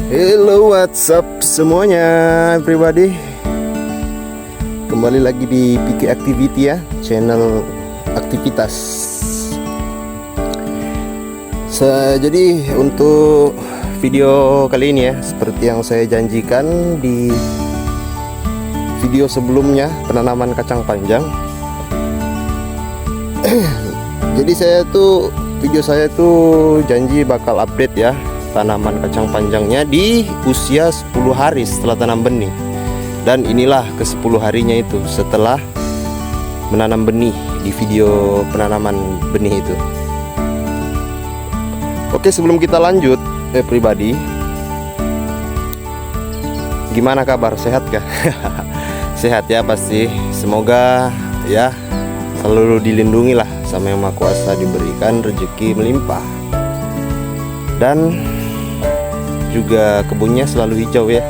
Hello, what's up semuanya, everybody. Kembali lagi di PK Activity ya, channel aktivitas. Jadi untuk video kali ini ya, seperti yang saya janjikan di video sebelumnya, penanaman kacang panjang. Jadi video saya tuh janji bakal update ya tanaman kacang panjangnya di usia 10 hari setelah tanam benih. Dan inilah ke 10 harinya itu setelah menanam benih di video penanaman benih itu. Oke, sebelum kita lanjut pribadi, gimana kabar, sehat kah? Sehat ya pasti. Semoga ya selalu dilindungi lah sama Yang Maha Kuasa, diberikan rezeki melimpah. Dan juga kebunnya selalu hijau ya.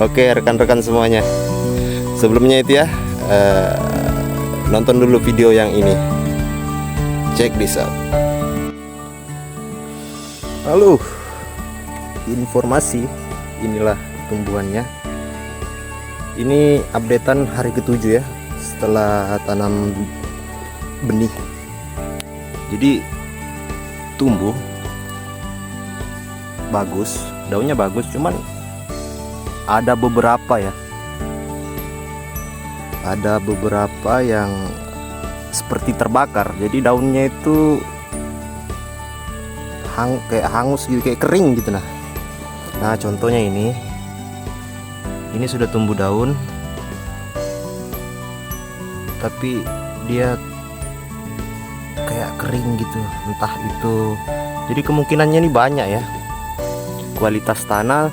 Oke rekan-rekan semuanya, sebelumnya itu ya nonton dulu video yang ini. Check this out. Halo, informasi, inilah tumbuhannya. Ini updatean hari ke-7 ya setelah tanam benih. Jadi tumbuh bagus, daunnya bagus, cuman ada beberapa yang seperti terbakar. Jadi daunnya itu kayak hangus gitu, kayak kering gitu. Nah contohnya ini sudah tumbuh daun, tapi dia kayak kering gitu, entah itu. Jadi kemungkinannya ini banyak ya, kualitas tanah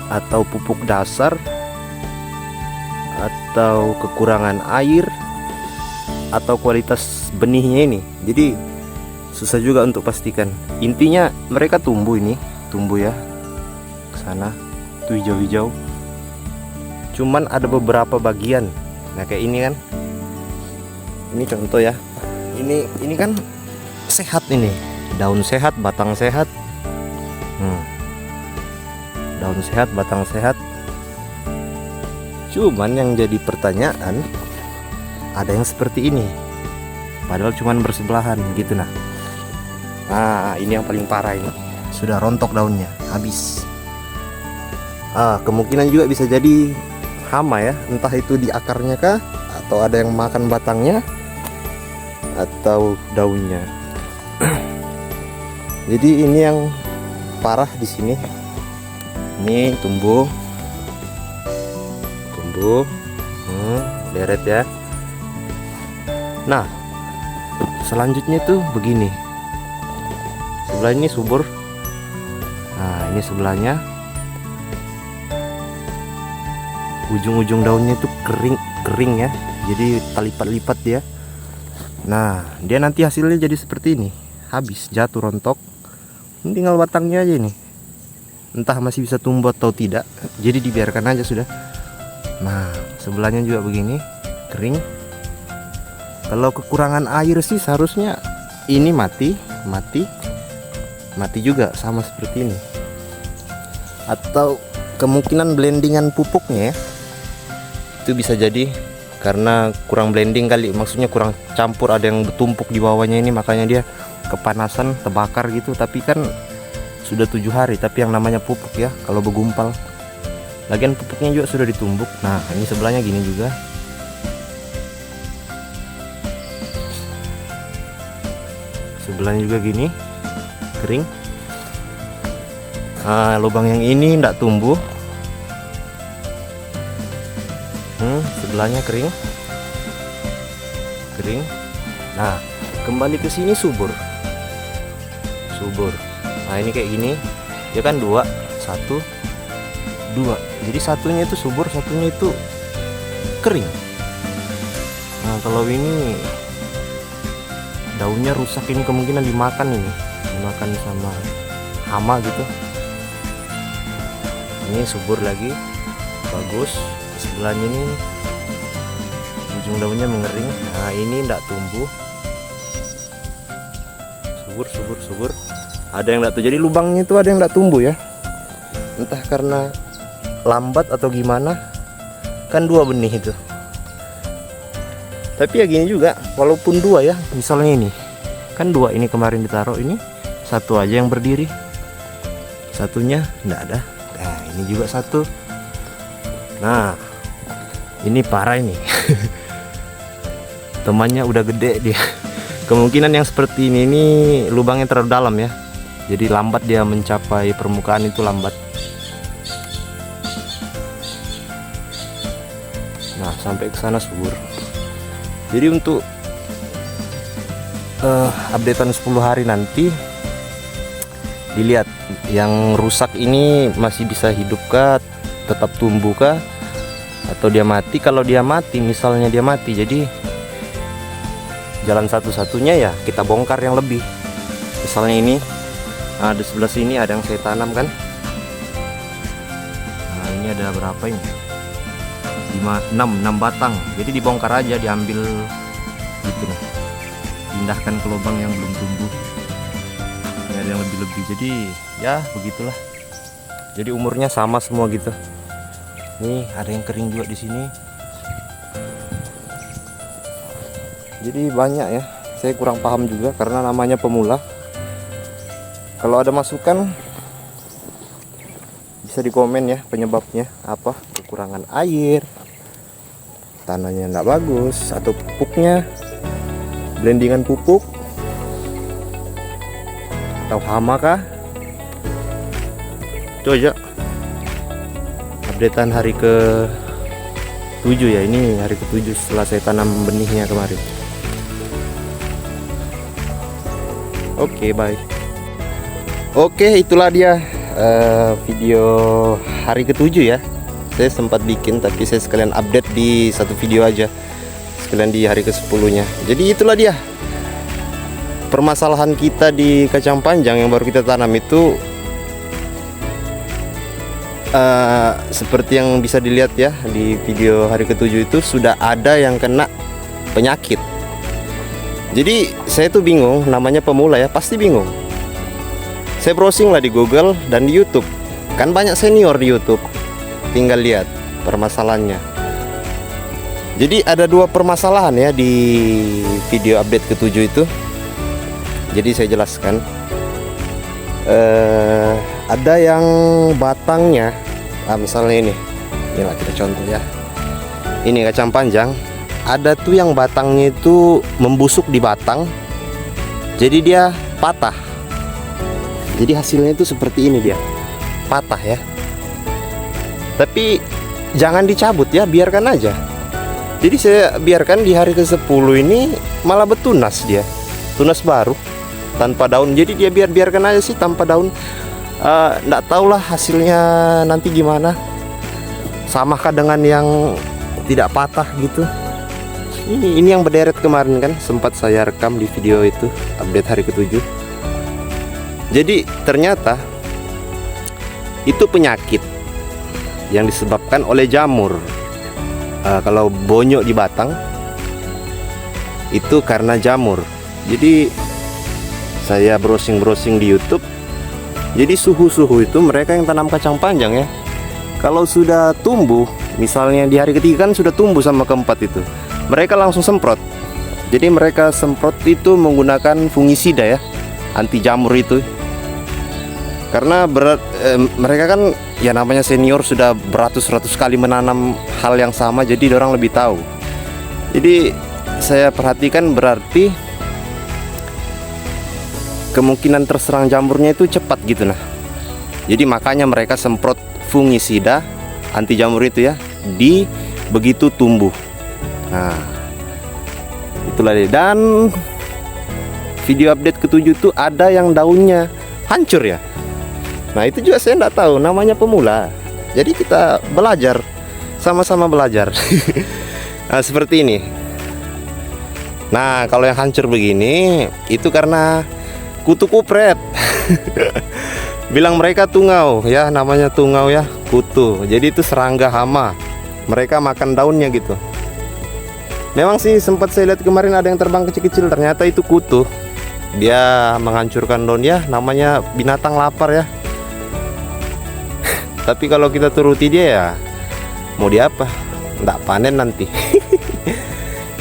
atau pupuk dasar atau kekurangan air atau kualitas benihnya ini. Jadi susah juga untuk pastikan. Intinya mereka tumbuh ya ke sana tuh hijau-hijau. Cuman ada beberapa bagian. Nah kayak ini kan. Ini contoh ya. Ini kan sehat ini. Daun sehat, batang sehat. Daun sehat, batang sehat. Cuman yang jadi pertanyaan, ada yang seperti ini, padahal cuman bersebelahan gitu. Nah ini yang paling parah, ini sudah rontok daunnya, habis. Kemungkinan juga bisa jadi hama ya, entah itu di akarnya kah, atau ada yang makan batangnya atau daunnya. Jadi ini yang parah di sini. Ini tumbuh deret ya. Nah selanjutnya tuh begini, sebelah ini subur. Nah ini sebelahnya, ujung-ujung daunnya tuh kering ya, jadi lipat-lipat dia. Nah dia nanti hasilnya jadi seperti ini, habis, jatuh, rontok. Ini tinggal batangnya aja nih, entah masih bisa tumbuh atau tidak, jadi dibiarkan aja sudah. Nah sebelahnya juga begini, kering. Kalau kekurangan air sih seharusnya ini mati juga, sama seperti ini. Atau kemungkinan blendingan pupuknya ya, itu bisa jadi karena kurang blending kali, maksudnya kurang campur, ada yang bertumpuk di bawahnya ini, makanya dia kepanasan, terbakar gitu. Tapi kan sudah 7 hari, tapi yang namanya pupuk ya kalau bergumpal, lagian pupuknya juga sudah ditumbuk. Nah ini sebelahnya gini juga, sebelahnya juga gini, kering. Lubang yang ini tidak tumbuh, sebelahnya kering. Nah kembali ke sini subur. Nah ini kayak gini ya kan, 2 jadi satunya itu subur, satunya itu kering. Nah kalau ini daunnya rusak, ini kemungkinan dimakan sama hama gitu. Ini subur lagi, bagus. Sebelahnya ini ujung daunnya mengering. Nah ini tidak tumbuh, subur. ada yang enggak tuh. Jadi lubangnya itu ada yang enggak tumbuh ya. Entah karena lambat atau gimana. Kan 2 benih itu. Tapi ya gini juga, walaupun 2 ya, misalnya ini. Kan 2 ini kemarin ditaruh, ini 1 aja yang berdiri. Satunya enggak ada. Nah, ini juga 1. Nah, ini parah ini. Temannya udah gede dia. Kemungkinan yang seperti ini lubangnya terlalu dalam ya. Jadi lambat dia mencapai permukaan, itu lambat. Nah, sampai ke sana subur. Jadi untuk updatean 10 hari nanti dilihat yang rusak ini masih bisa hidup kah, tetap tumbuh kah, atau dia mati. Kalau dia mati, misalnya dia mati, jadi jalan satu-satunya ya kita bongkar yang lebih. Misalnya ini, nah di sebelah sini ada yang saya tanam kan. Nah ini ada berapa ini? 6 batang. Jadi dibongkar aja, diambil gitu nih. Pindahkan ke lubang yang belum tumbuh. Ini ada yang lebih-lebih. Jadi ya begitulah. Jadi umurnya sama semua gitu. Nih ada yang kering juga di sini. Jadi banyak ya, saya kurang paham juga karena namanya pemula. Kalau ada masukan bisa di komen ya, penyebabnya apa, kekurangan air, tanahnya enggak bagus, atau pupuknya, blendingan pupuk, atau hama kah. Itu aja updatean hari ke-7 ya, ini hari ke-7 setelah saya tanam benihnya kemarin. Oke, bye. Oke, itulah dia video hari ke-7 ya. Saya sempat bikin, tapi saya sekalian update di satu video aja, sekalian di hari ke-10-nya. Jadi itulah dia permasalahan kita di kacang panjang yang baru kita tanam itu. Seperti yang bisa dilihat ya di video hari ke-7 itu, sudah ada yang kena penyakit. Jadi saya tuh bingung, namanya pemula ya, pasti bingung. Saya browsing lah di Google dan di YouTube. Kan banyak senior di YouTube. Tinggal lihat permasalahannya. Jadi ada 2 permasalahan ya di video update ke-7 itu. Jadi saya jelaskan. Ada yang batangnya, misalnya inilah kita contoh ya. Ini kacang panjang. Ada tuh yang batangnya itu membusuk di batang, jadi dia patah. Jadi hasilnya itu seperti ini, dia patah ya. Tapi jangan dicabut ya, biarkan aja. Jadi saya biarkan di hari ke-10 ini malah betunas dia, tunas baru tanpa daun. Jadi dia biarkan aja sih tanpa daun. Nggak tahulah hasilnya nanti gimana, samakah dengan yang tidak patah gitu. Ini yang berderet kemarin kan, sempat saya rekam di video itu update hari ke-7. Jadi ternyata itu penyakit yang disebabkan oleh jamur. Kalau bonyok di batang itu karena jamur. Jadi saya browsing di YouTube. Jadi suhu itu mereka yang tanam kacang panjang ya, kalau sudah tumbuh, misalnya di hari ketiga kan sudah tumbuh sama keempat itu, mereka langsung semprot. Jadi mereka semprot itu menggunakan fungisida ya, anti jamur itu. Karena mereka kan ya namanya senior, sudah beratus-ratus kali menanam hal yang sama, jadi orang lebih tahu. Jadi saya perhatikan berarti kemungkinan terserang jamurnya itu cepat gitu nah. Jadi makanya mereka semprot fungisida anti jamur itu ya di begitu tumbuh. Nah, itulah dia. Dan video update ke-7 itu ada yang daunnya hancur ya. Nah itu juga saya enggak tahu, namanya pemula. Jadi kita belajar, sama-sama belajar. Nah seperti ini. Nah kalau yang hancur begini itu karena kutu kupret. Bilang mereka tungau ya, namanya tungau ya, kutu. Jadi itu serangga hama, mereka makan daunnya gitu. Memang sih sempat saya lihat kemarin ada yang terbang kecil-kecil, ternyata itu kutu dia menghancurkan daun ya, namanya binatang lapar ya. Tapi kalau kita turuti dia ya mau di apa, nggak panen nanti.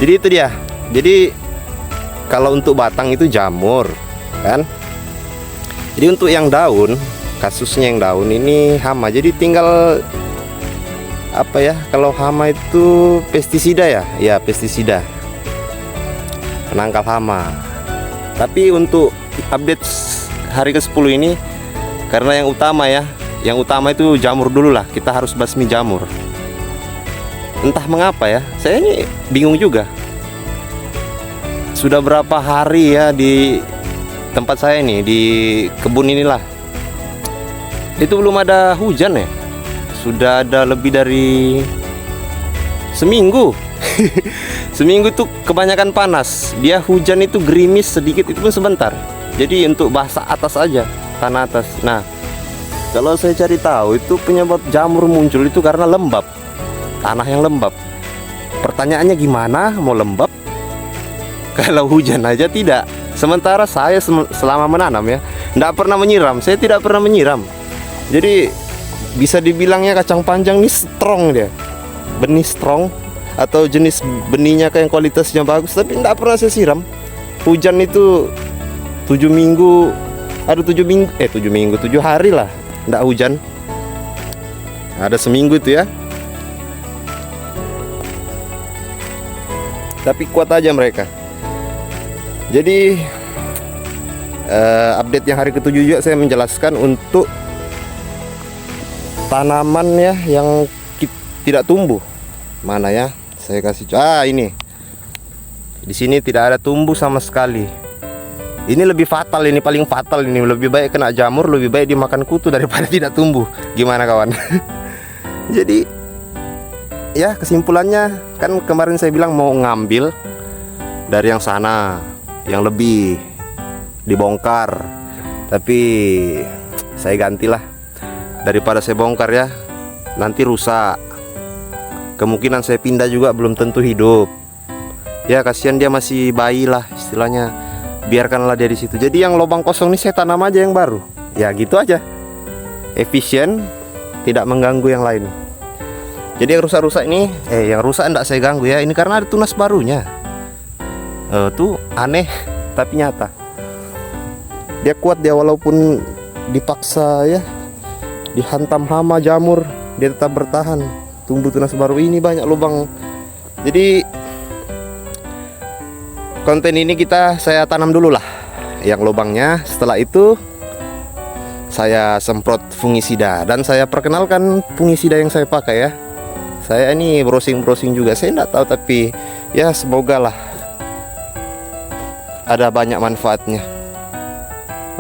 Jadi itu dia. Jadi kalau untuk batang itu jamur kan. Jadi untuk yang daun, kasusnya yang daun ini hama. Jadi tinggal apa ya, kalau hama itu pestisida ya, ya pestisida penangkal hama. Tapi untuk update hari ke-10 ini, karena yang utama ya, yang utama itu jamur dulu lah. Kita harus basmi jamur. Entah mengapa ya, saya ini bingung juga. Sudah berapa hari ya di tempat saya nih, di kebun inilah, itu belum ada hujan ya. Sudah ada lebih dari seminggu. Seminggu tuh kebanyakan panas. Dia hujan itu gerimis sedikit, itu pun sebentar. Jadi untuk basah atas aja, tanah atas. Nah, kalau saya cari tahu itu penyebab jamur muncul itu karena lembab, tanah yang lembab. Pertanyaannya gimana mau lembab kalau hujan aja tidak? Sementara saya selama menanam ya, tidak pernah menyiram. Saya tidak pernah menyiram. Jadi bisa dibilangnya kacang panjang ini strong dia, benih strong, atau jenis benihnya kayak yang kualitasnya bagus, tapi tidak pernah saya siram. Hujan itu 7 minggu, ada 7 hari lah nggak hujan. Ada seminggu itu ya. Tapi kuat aja mereka. Jadi update yang hari ke-7 juga saya menjelaskan untuk tanaman ya yang tidak tumbuh. Mana ya? Saya kasih ini. Di sini tidak ada tumbuh sama sekali. Ini lebih fatal, ini paling fatal ini. Lebih baik kena jamur, lebih baik dimakan kutu daripada tidak tumbuh. Gimana kawan? Jadi ya kesimpulannya kan kemarin saya bilang mau ngambil dari yang sana yang lebih dibongkar. Tapi saya gantilah. Daripada saya bongkar ya, nanti rusak. Kemungkinan saya pindah juga belum tentu hidup. Ya kasihan dia masih bayi lah istilahnya. Biarkanlah dia di situ. Jadi yang lubang kosong ini saya tanam aja yang baru. Ya gitu aja. Efisien, tidak mengganggu yang lain. Jadi yang rusak-rusak ini, yang rusak enggak saya ganggu ya. Ini karena ada tunas barunya. Tuh aneh tapi nyata. Dia kuat dia walaupun dipaksa ya, dihantam hama jamur, dia tetap bertahan. Tumbuh tunas baru ini banyak lubang. Jadi konten ini saya tanam dulu lah yang lubangnya. Setelah itu saya semprot fungisida dan saya perkenalkan fungisida yang saya pakai ya. Saya ini browsing juga, saya enggak tahu tapi ya semoga lah ada banyak manfaatnya.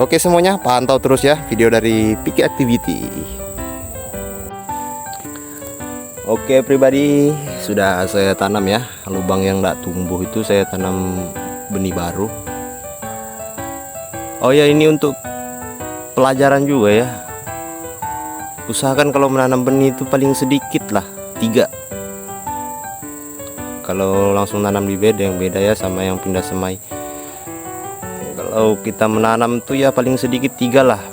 Oke semuanya, pantau terus ya video dari Piki Activity. Oke pribadi, sudah saya tanam ya. Lubang yang enggak tumbuh itu saya tanam benih baru. Oh ya, ini untuk pelajaran juga ya. Usahakan kalau menanam benih itu paling sedikit lah 3. Kalau langsung nanam di beda yang beda ya sama yang pindah semai. Kalau kita menanam tuh ya paling sedikit 3 lah,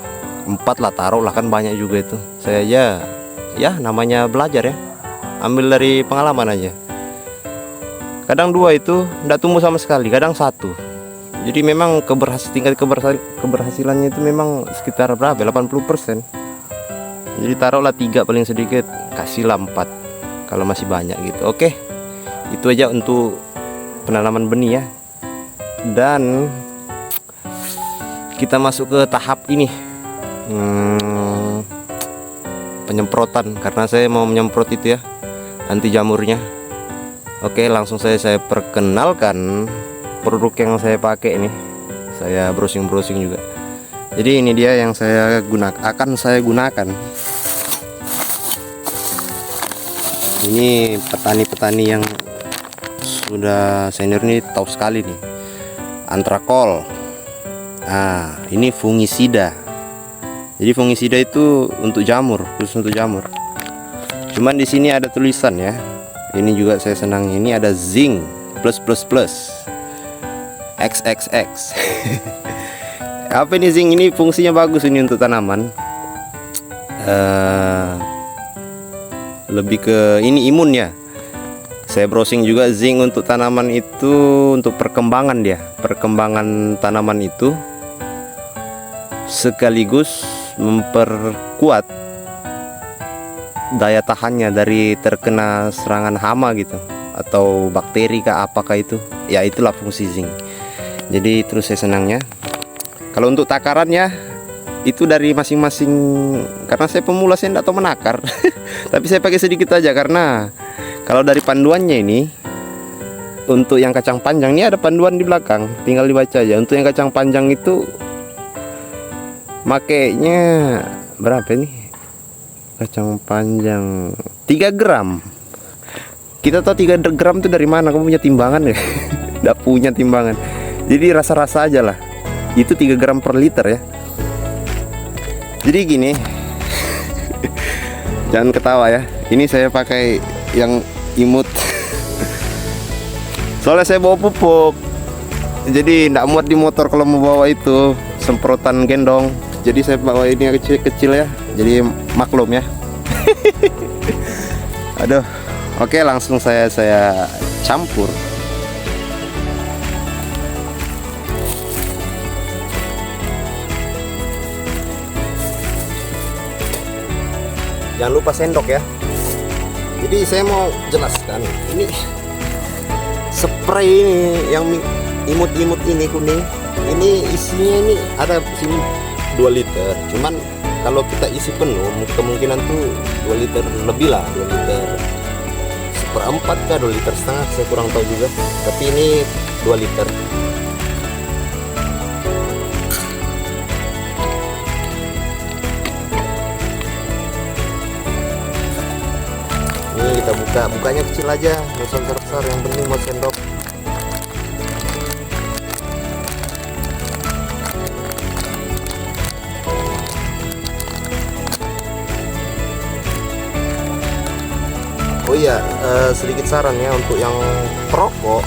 4 lah taruh lah, kan banyak juga itu. Saya aja ya namanya belajar ya, ambil dari pengalaman aja. Kadang 2 itu enggak tumbuh sama sekali, kadang 1. Jadi memang tingkat keberhasilannya itu memang sekitar berapa? 80%. Jadi taruhlah 3 paling sedikit, kasihlah 4 kalau masih banyak gitu. Oke, itu aja untuk penanaman benih ya. Dan kita masuk ke tahap ini, penyemprotan, karena saya mau menyemprot itu ya anti jamurnya. Oke, langsung saya perkenalkan produk yang saya pakai ini. Saya browsing juga. Jadi ini dia yang akan saya gunakan. Ini petani-petani yang sudah senior ini tahu sekali nih. Antrakol. Nah, ini fungisida. Jadi fungisida itu untuk jamur, khusus untuk jamur. Cuman di sini ada tulisan ya. Ini juga saya senang, ini ada zinc plus XXX. Apa ini zinc ini fungsinya bagus ini untuk tanaman. Lebih ke ini imun ya. Saya browsing juga zinc untuk tanaman itu untuk perkembangan dia. Perkembangan tanaman itu sekaligus memperkuat daya tahannya dari terkena serangan hama gitu atau bakteri kah apakah itu. Ya itulah fungsi zinc. Jadi terus saya senangnya. Kalau untuk takarannya itu dari masing-masing, karena saya pemula saya tidak tahu menakar. Tapi saya pakai sedikit aja karena kalau dari panduannya ini untuk yang kacang panjang ini ada panduan di belakang, tinggal dibaca aja. Untuk yang kacang panjang itu makainya berapa nih? Kacang panjang 3 gram. Kita tahu 3 gram itu dari mana? Kamu punya timbangan ya? Tidak punya timbangan. Jadi rasa-rasa aja lah. Itu 3 gram per liter ya. Jadi gini. Jangan ketawa ya. Ini saya pakai yang imut. Soalnya saya bawa pupuk. Jadi tidak muat di motor kalau mau bawa itu semprotan gendong. Jadi saya bawa ini yang kecil-kecil ya. Jadi maklum ya. Aduh. Oke, langsung saya campur. Jangan lupa sendok ya. Jadi saya mau jelaskan ini spray ini yang imut-imut ini kuning. Ini isinya ini ada sini 2 liter. Cuman kalau kita isi penuh kemungkinan tuh 2 liter lebih lah, 2 liter seperempat kah 2 liter setengah, saya kurang tahu juga. Tapi ini 2 liter. Ini kita bukanya kecil aja, nggak usah besar-besar, yang penting buat sendok. Oh iya, sedikit saran ya untuk yang perokok,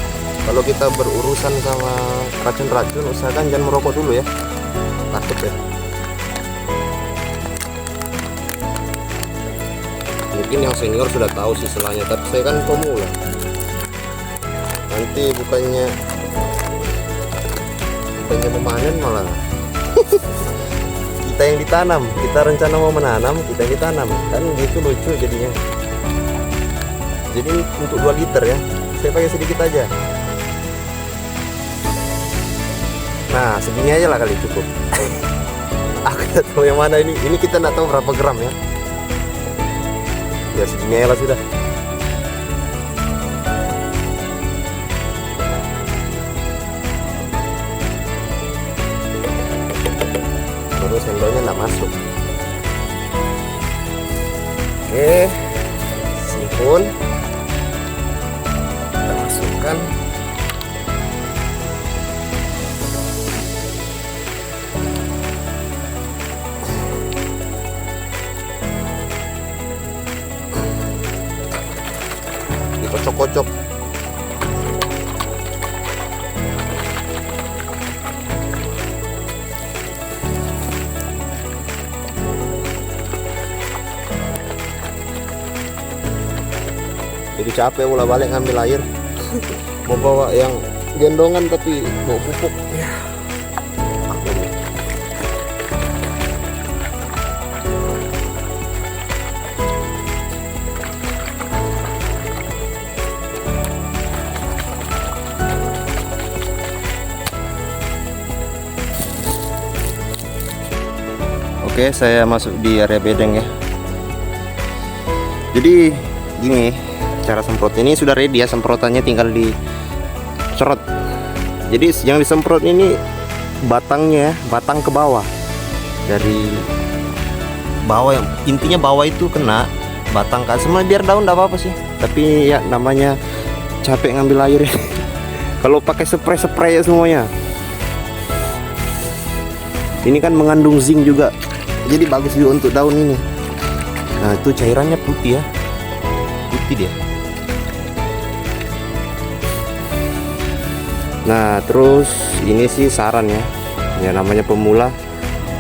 kalau kita berurusan sama racun-racun usahakan jangan merokok dulu ya, takut ya. Mungkin yang senior sudah tahu sih selanya, tapi saya kan pemula. Nanti bukannya memanen malah kita yang ditanam. Kita rencana mau menanam, kita yang ditanam, kan gitu lucu jadinya. Jadi untuk 2 liter ya, saya pakai sedikit aja. Nah segini aja lah kali cukup. Aku tidak tahu yang mana ini kita tidak tahu berapa gram ya. Ya segini aja lah sudah. Terus sendoknya nggak masuk. Oke, sipun kita masukkan. Dikocok-kocok. Jadi capek bola balik ngambil air. Mau bawa yang gendongan tapi mau pupuk. Oke, saya masuk di area bedeng ya. Jadi gini cara semprot, ini sudah ready ya, semprotannya tinggal dicerot. Jadi yang disemprot ini batangnya, batang ke bawah, dari bawah, yang intinya bawah itu kena, batang kan semua, biar daun enggak apa-apa sih, tapi ya namanya capek ngambil air. Kalau pakai spray ya semuanya. Ini kan mengandung zinc juga, jadi bagus juga untuk daun ini. Nah itu cairannya putih ya, putih dia. Nah terus ini sih saran ya, Ya namanya pemula.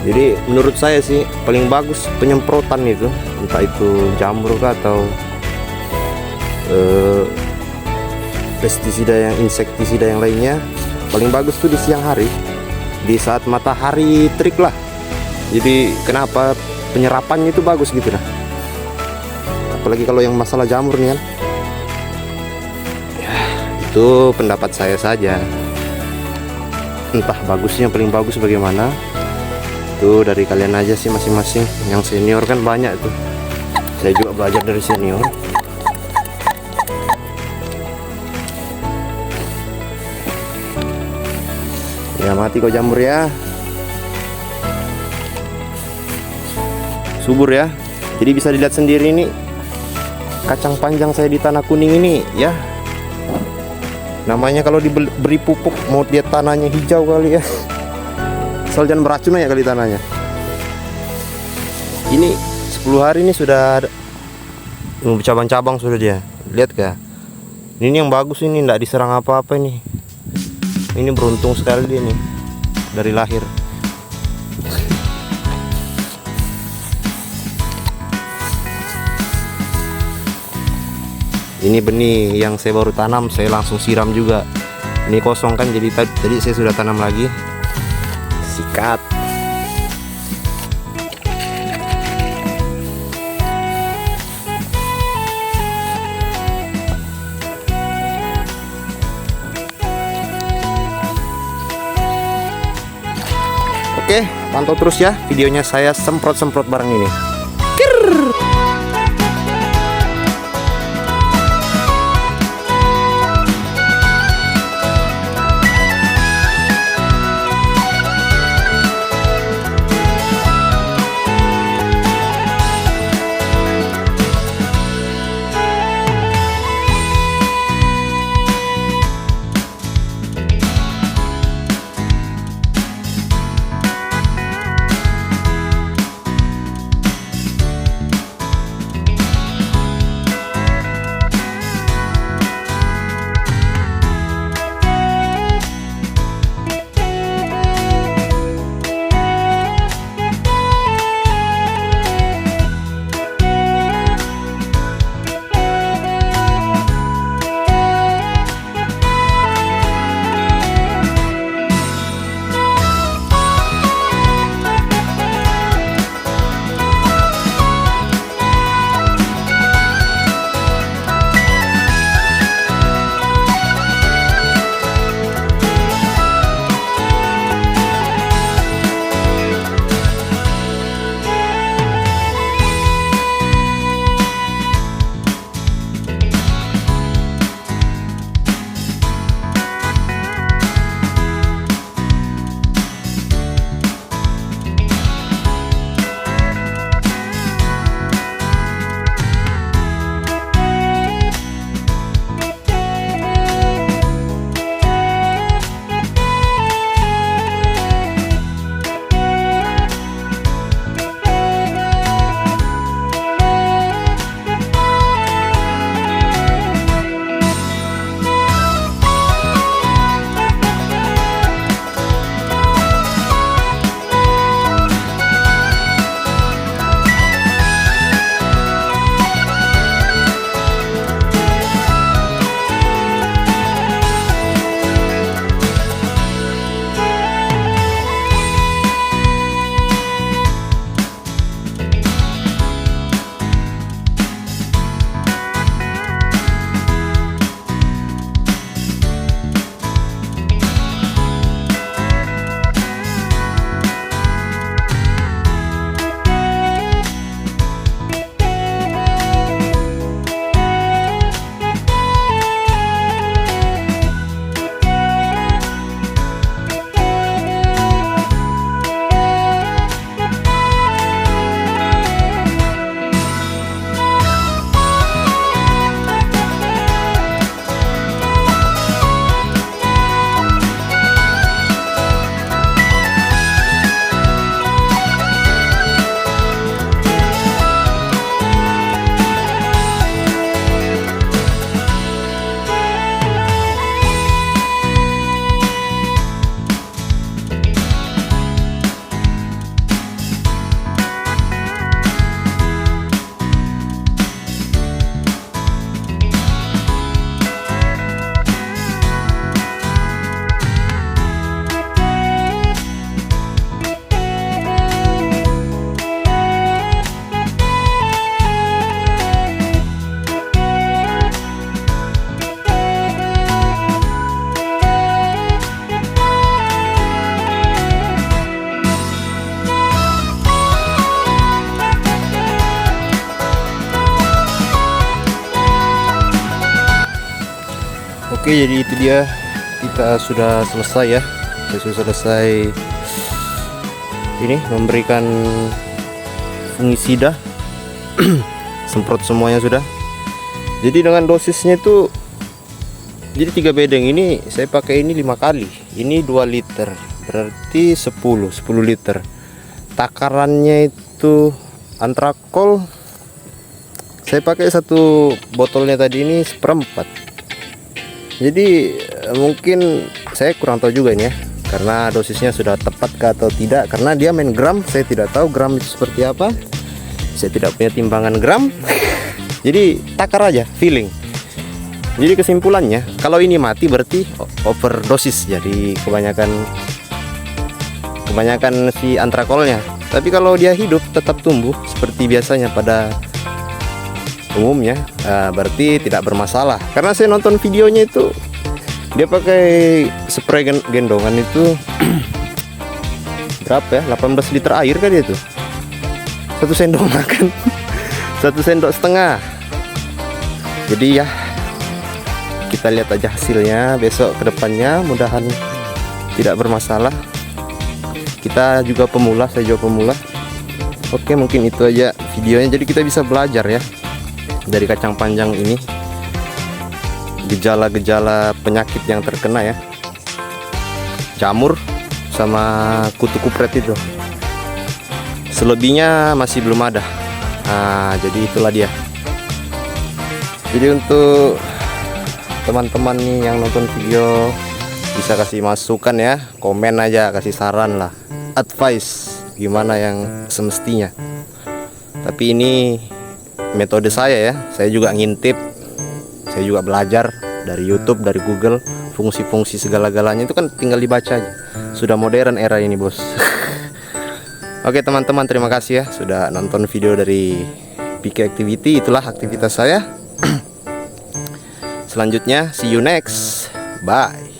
Jadi menurut saya sih paling bagus penyemprotan itu, entah itu jamur kah atau pestisida yang insektisida yang lainnya. Paling bagus tuh di siang hari, di saat matahari terik lah. Jadi kenapa penyerapannya itu bagus gitu nah. Apalagi kalau yang masalah jamur nih kan. Ya, itu pendapat saya saja. Entah bagusnya paling bagus bagaimana. Itu dari kalian aja sih masing-masing. Yang senior kan banyak tuh. Saya juga belajar dari senior. Ya mati kau jamur ya. Subur ya. Jadi bisa dilihat sendiri ini kacang panjang saya di tanah kuning ini ya. Namanya kalau diberi pupuk mau lihat tanahnya hijau kali ya. Asal jangan beracun ya kali tanahnya. Ini 10 hari ini sudah cabang-cabang sudah dia. Lihat kah? Ini yang bagus ini enggak diserang apa-apa ini. Ini beruntung sekali dia nih dari lahir. Ini benih yang saya baru tanam, saya langsung siram juga. Ini kosong kan, jadi tadi saya sudah tanam lagi. Sikat. Oke, pantau terus ya videonya saya semprot-semprot barang ini. Oke, jadi itu dia, kita sudah selesai ya. Saya sudah selesai ini memberikan fungisida. Semprot semuanya sudah. Jadi dengan dosisnya itu, jadi 3 bedeng ini saya pakai ini 5 kali. Ini 2 liter, berarti 10 liter. Takarannya itu antrakol, saya pakai 1 botolnya tadi ini 1/4. Jadi mungkin saya kurang tahu juga ini ya, karena dosisnya sudah tepat kah atau tidak, karena dia main gram, saya tidak tahu gram itu seperti apa. Saya tidak punya timbangan gram. Jadi takar aja, feeling. Jadi kesimpulannya, kalau ini mati berarti overdosis, jadi kebanyakan si antrakolnya. Tapi kalau dia hidup tetap tumbuh seperti biasanya pada umumnya, berarti tidak bermasalah. Karena saya nonton videonya itu, dia pakai spray gendongan itu berapa ya, 18 liter air kan dia tuh, 1 sendok makan. 1 sendok setengah. Jadi ya, kita lihat aja hasilnya besok ke depannya, mudahan tidak bermasalah. Kita juga pemula, saya juga pemula. Oke, mungkin itu aja videonya. Jadi kita bisa belajar ya dari kacang panjang ini, gejala-gejala penyakit yang terkena ya, jamur sama kutu kupret itu. Selebihnya masih belum ada. Jadi itulah dia. Jadi untuk teman-teman nih yang nonton video, bisa kasih masukan ya, komen aja, kasih saran lah, advice gimana yang semestinya. Tapi ini metode saya ya, saya juga ngintip, saya juga belajar dari YouTube, dari Google, fungsi-fungsi segala-galanya itu kan tinggal dibaca aja. Sudah modern era ini bos. Oke teman-teman, terima kasih ya sudah nonton video dari PK Activity. Itulah aktivitas saya. Selanjutnya, see you next, bye.